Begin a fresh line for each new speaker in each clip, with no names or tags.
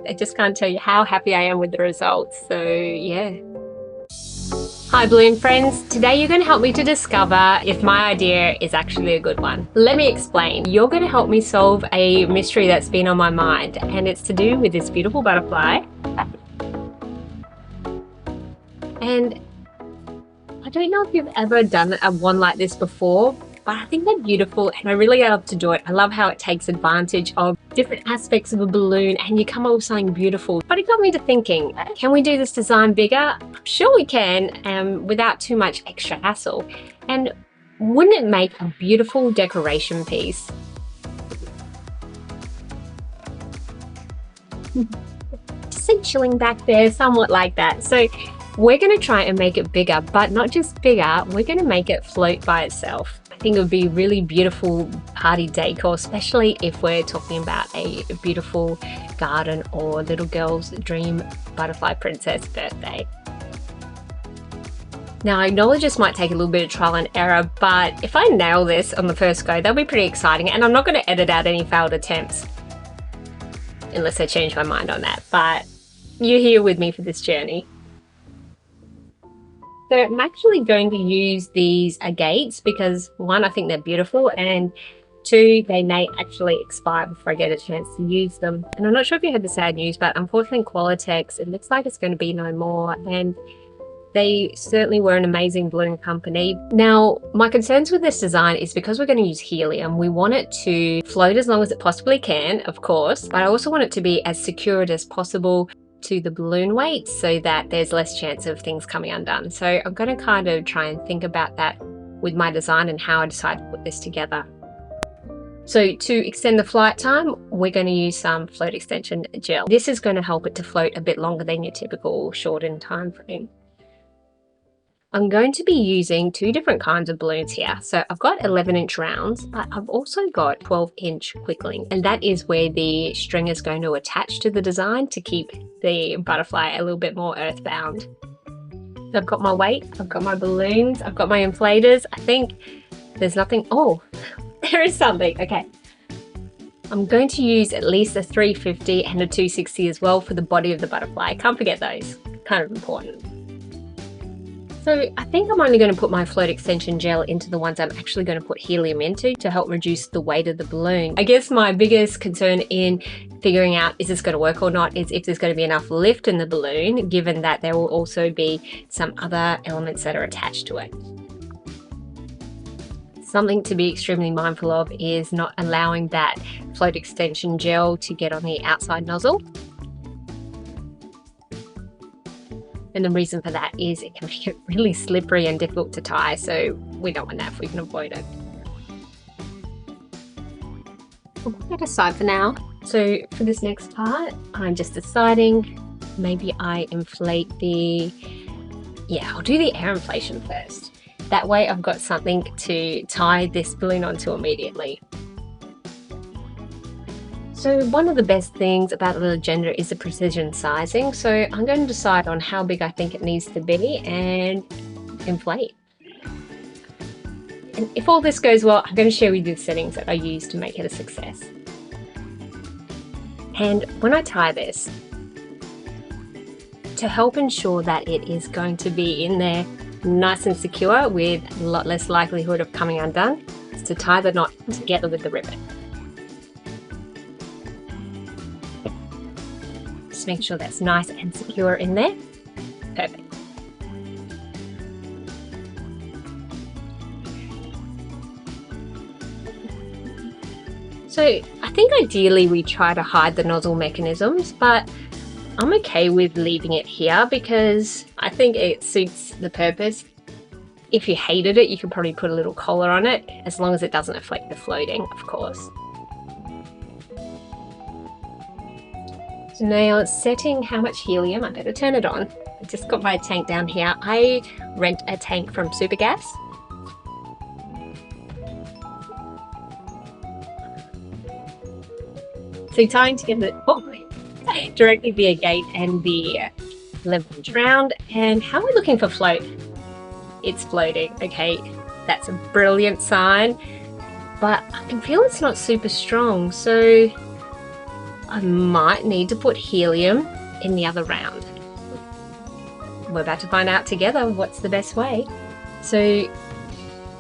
I just can't tell you how happy I am with the results. So yeah. Hi balloon friends, today you're going to help me to discover if my idea is actually a good one. Let me explain. You're going to help me solve a mystery that's been on my mind, and it's to do with this beautiful butterfly. And I don't know if you've ever done one like this before, but I think they're beautiful and I really love to do it. I love how it takes advantage of different aspects of a balloon and you come up with something beautiful. But it got me to thinking, can we do this design bigger? I'm sure we can, without too much extra hassle. And wouldn't it make a beautiful decoration piece? Just a chilling back there, somewhat like that. So we're going to try and make it bigger, but not just bigger, we're going to make it float by itself. I think it would be really beautiful party decor, especially if we're talking about a beautiful garden or little girl's dream butterfly princess birthday. Now I acknowledge this might take a little bit of trial and error, but if I nail this on the first go, that'll be pretty exciting, and I'm not going to edit out any failed attempts unless I change my mind on that, but you're here with me for this journey. So I'm actually going to use these agates because one, I think they're beautiful, and two, they may actually expire before I get a chance to use them. And I'm not sure if you heard the sad news, but unfortunately Qualitex, it looks like it's going to be no more, and they certainly were an amazing balloon company. Now, my concerns with this design is because we're going to use helium, we want it to float as long as it possibly can, of course, but I also want it to be as secured as possible to the balloon weight so that there's less chance of things coming undone. So I'm going to kind of try and think about that with my design and how I decide to put this together. So to extend the flight time, we're going to use some float extension gel. This is going to help it to float a bit longer than your typical shortened time frame. I'm going to be using two different kinds of balloons here. So I've got 11-inch rounds, but I've also got 12-inch quicklings, and that is where the string is going to attach to the design to keep the butterfly a little bit more earthbound. So I've got my weight, I've got my balloons, I've got my inflators. I think there's nothing. Oh, there is something. Okay. I'm going to use at least a 350 and a 260 as well for the body of the butterfly. Can't forget those. Kind of important. So I think I'm only going to put my float extension gel into the ones I'm actually going to put helium into to help reduce the weight of the balloon. I guess my biggest concern in figuring out is this going to work or not is if there's going to be enough lift in the balloon, given that there will also be some other elements that are attached to it. Something to be extremely mindful of is not allowing that float extension gel to get on the outside nozzle. And the reason for that is it can make it really slippery and difficult to tie, so we don't want that if we can avoid it. We'll put that aside for now. So for this next part, I'm just deciding maybe I inflate I'll do the air inflation first. That way I've got something to tie this balloon onto immediately. So one of the best things about the Legenda is the precision sizing. So I'm going to decide on how big I think it needs to be and inflate. And if all this goes well, I'm going to share with you the settings that I use to make it a success. And when I tie this, to help ensure that it is going to be in there nice and secure with a lot less likelihood of coming undone, is to tie the knot together with the ribbon. Just make sure that's nice and secure in there. Perfect. So I think ideally we try to hide the nozzle mechanisms, but I'm okay with leaving it here because I think it suits the purpose. If you hated it, you could probably put a little collar on it, as long as it doesn't affect the floating, of course. So now setting how much helium, I better turn it on. I just got my tank down here. I rent a tank from Supergas. So tying together directly the agate and the 11-inch round. And how are we looking for float? It's floating. Okay, that's a brilliant sign, but I can feel it's not super strong. So I might need to put helium in the other round. We're about to find out together what's the best way. So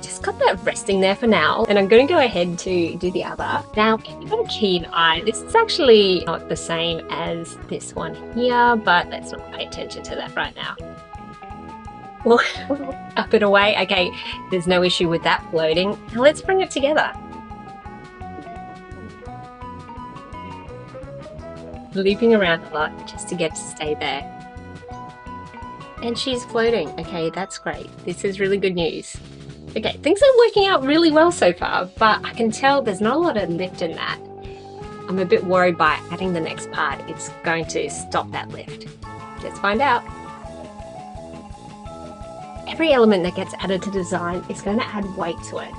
just got that resting there for now, and I'm going to go ahead to do the other. Now, if you've got a keen eye, this is actually not the same as this one here, but let's not pay attention to that right now. Well, up and away. Okay, there's no issue with that floating. Now let's bring it together. Looping around a lot just to get to stay there. And she's floating. Okay, that's great. This is really good news. Okay, things are working out really well so far, but I can tell there's not a lot of lift in that. I'm a bit worried by adding the next part. It's going to stop that lift. Let's find out. Every element that gets added to design is going to add weight to it.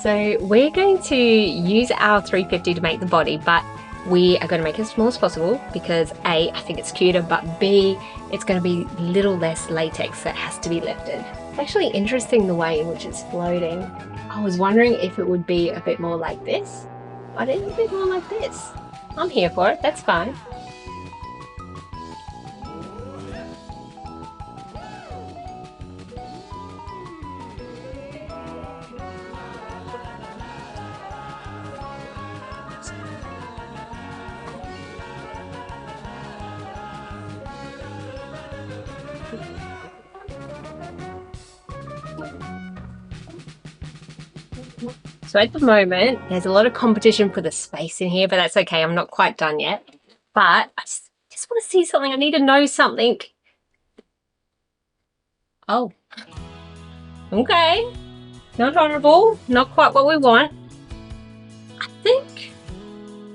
So we're going to use our 350 to make the body, but we are going to make it as small as possible because A, I think it's cuter, but B, it's going to be a little less latex that has to be lifted. It's actually interesting the way in which it's floating. I was wondering if it would be a bit more like this, but it's a bit more like this. I'm here for it, that's fine. So at the moment, there's a lot of competition for the space in here, but that's okay. I'm not quite done yet. But I just want to see something. I need to know something. Oh. Okay. Not horrible. Not quite what we want. I think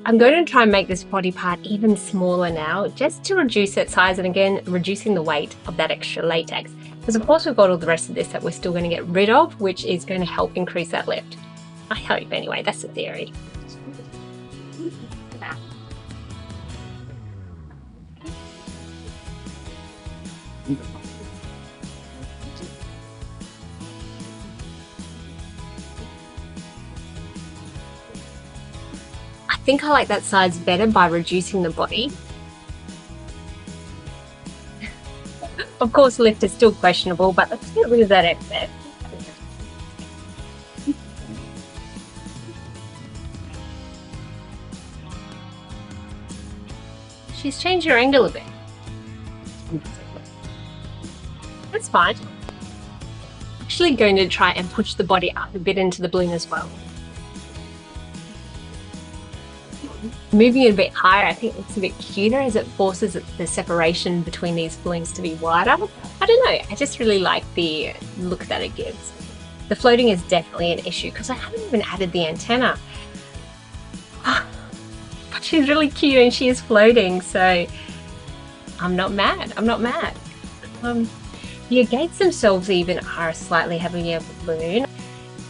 I'm going to try and make this body part even smaller now, just to reduce its size and again, reducing the weight of that extra latex. Because of course we've got all the rest of this that we're still going to get rid of, which is going to help increase that lift. I hope anyway, that's the theory. I think I like that size better by reducing the body. Of course, lift is still questionable, but let's get rid of that excess. She's changed her angle a bit. That's fine. I'm actually going to try and push the body up a bit into the balloon as well. Moving it a bit higher, I think it's a bit cuter as it forces the separation between these balloons to be wider. I don't know, I just really like the look that it gives. The floating is definitely an issue because I haven't even added the antenna. But she's really cute and she is floating, so I'm not mad. I'm not mad. The agates themselves even are a slightly heavier balloon.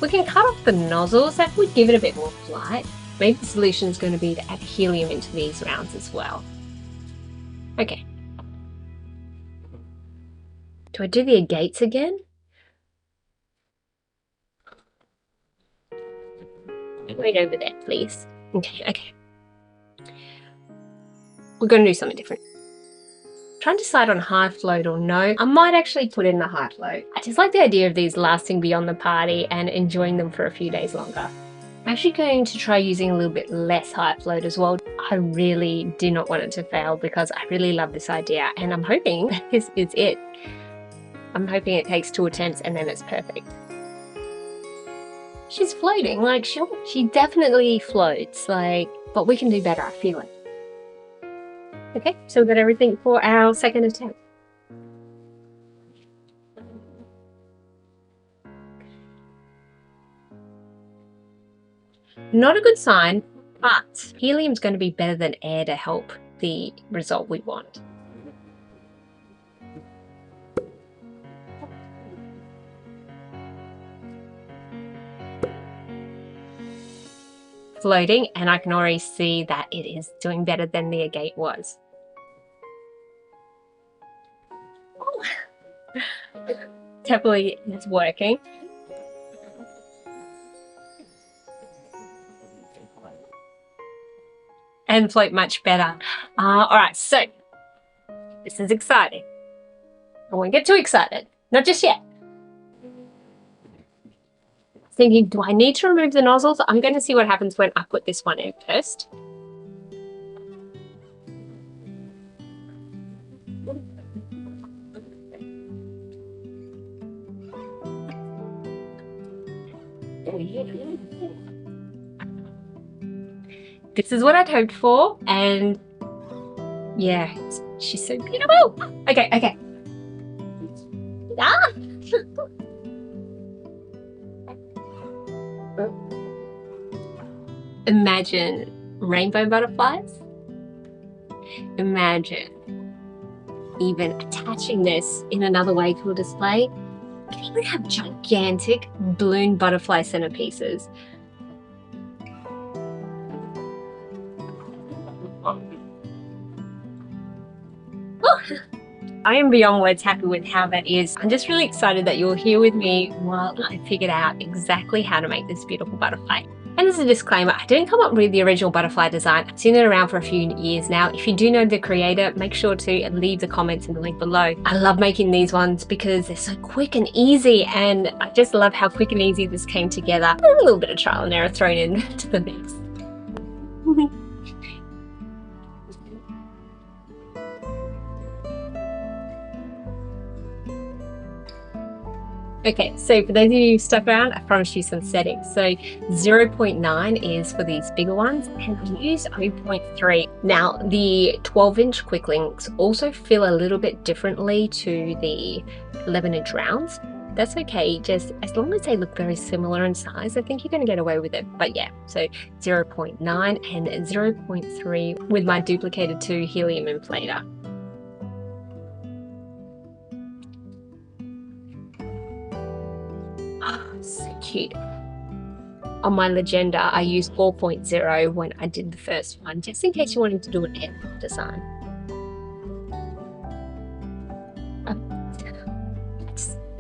We can cut off the nozzles, that would give it a bit more flight. Maybe the solution is going to be to add helium into these rounds as well. Okay. Do I do the agates again? Wait over there, please. Okay. We're going to do something different. Trying to decide on high float or no. I might actually put in the high float. I just like the idea of these lasting beyond the party and enjoying them for a few days longer. I'm actually going to try using a little bit less high float as well. I really do not want it to fail because I really love this idea and I'm hoping that this is it. I'm hoping it takes 2 attempts and then it's perfect. She's floating, like she definitely floats, like, but we can do better, I feel it. Okay, so we've got everything for our second attempt. Not a good sign, but helium's going to be better than air to help the result we want. Floating, and I can already see that it is doing better than the agate was. Oh. Definitely it's working. and float much better. All right, so this is exciting. I won't get too excited. Not just yet. Thinking, do I need to remove the nozzles? I'm going to see what happens when I put this one in first. This is what I'd hoped for, and yeah, she's so beautiful. Okay, okay. Ah! Imagine rainbow butterflies. Imagine even attaching this in another way to a display. You can even have gigantic balloon butterfly centerpieces. I am beyond words happy with how that is. I'm just really excited that you're here with me while I figured out exactly how to make this beautiful butterfly. And as a disclaimer, I didn't come up with the original butterfly design. I've seen it around for a few years now. If you do know the creator, make sure to leave the comments in the link below. I love making these ones because they're so quick and easy, and I just love how quick and easy this came together. A little bit of trial and error thrown into the mix. Okay, so for those of you who stuck around, I promised you some settings. So 0.9 is for these bigger ones, and I use 0.3. Now, the 12-inch quick links also feel a little bit differently to the 11-inch rounds. That's okay, just as long as they look very similar in size, I think you're going to get away with it. But yeah, so 0.9 and 0.3 with my duplicated 2 helium inflator. So cute. On my Legenda, I used 4.0 when I did the first one, just in case you wanted to do an aircraft design.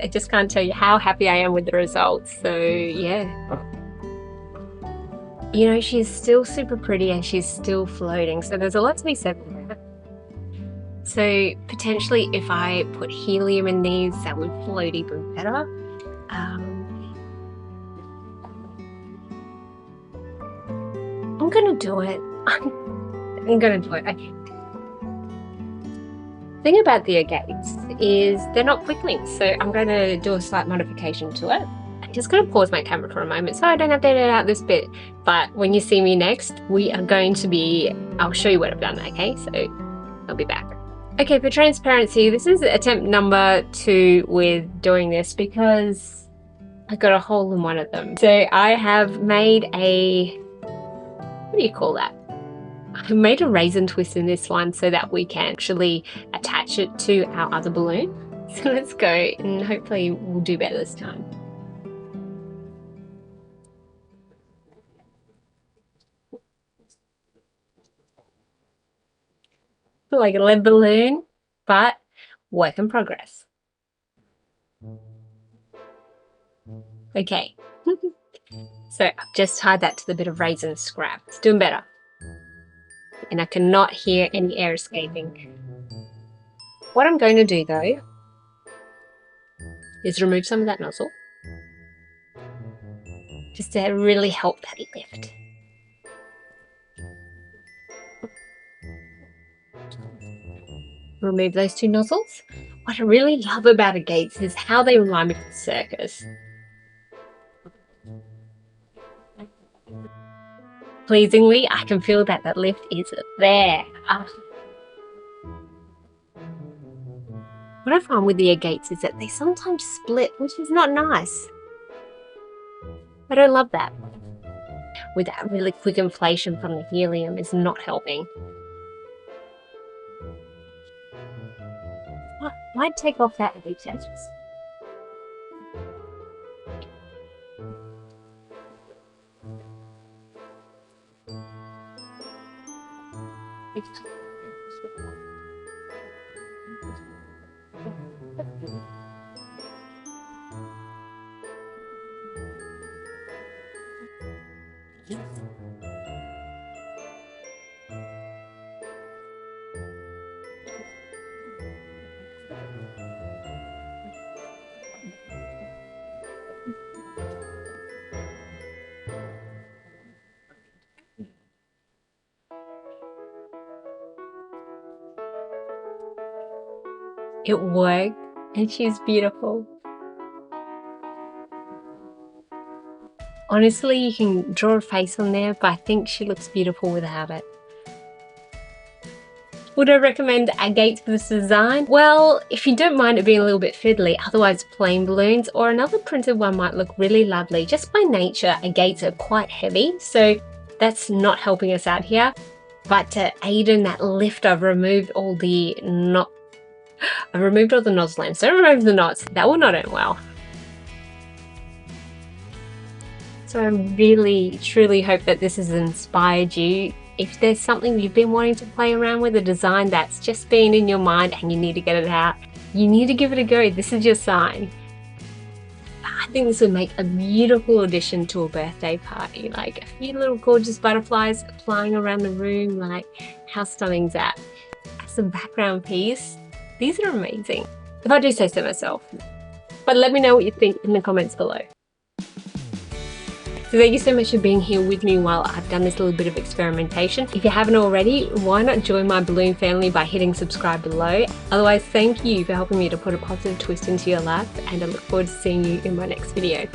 I just can't tell you how happy I am with the results. So yeah. You know, she's still super pretty and she's still floating. So there's a lot to be said for that. So potentially if I put helium in these, that would float even better. I'm gonna do it. I'm gonna do it. Okay. The thing about the agates is they're not quick links, so I'm gonna do a slight modification to it. I'm just gonna pause my camera for a moment so I don't have to edit out this bit. But when you see me next, we are going to be, I'll show you what I've done, okay? So I'll be back. Okay, for transparency, this is attempt number 2 with doing this because I got a hole in one of them. So I have made a, what do you call that? I made a raisin twist in this one so that we can actually attach it to our other balloon. So let's go and hopefully we'll do better this time. Like a lead balloon, but work in progress. Okay. So I've just tied that to the bit of raisin scrap. It's doing better. And I cannot hear any air escaping. What I'm going to do though is remove some of that nozzle just to really help that lift. Remove those 2 nozzles. What I really love about agates is how they remind me of the circus. Pleasingly, I can feel that that lift is there. What I find with the agates is that they sometimes split, which is not nice. I don't love that. With that really quick inflation from the helium is not helping. I might take off that agate edges. it worked and she's beautiful. Honestly, you can draw a face on there, but I think she looks beautiful without it. Would I recommend agates for this design? Well, if you don't mind it being a little bit fiddly, otherwise plain balloons or another printed one might look really lovely. Just by nature, agates are quite heavy, so that's not helping us out here. But to aid in that lift, I've removed all the nozzle ends. Don't remove the knots, that will not end well. So I really, truly hope that this has inspired you. If there's something you've been wanting to play around with, a design that's just been in your mind and you need to get it out, you need to give it a go. This is your sign. I think this would make a beautiful addition to a birthday party. Like a few little gorgeous butterflies flying around the room. Like, how stunning's that? As a background piece, these are amazing, if I do say so myself. But let me know what you think in the comments below. So thank you so much for being here with me while I've done this little bit of experimentation. If you haven't already, why not join my balloon family by hitting subscribe below. Otherwise, thank you for helping me to put a positive twist into your life, and I look forward to seeing you in my next video.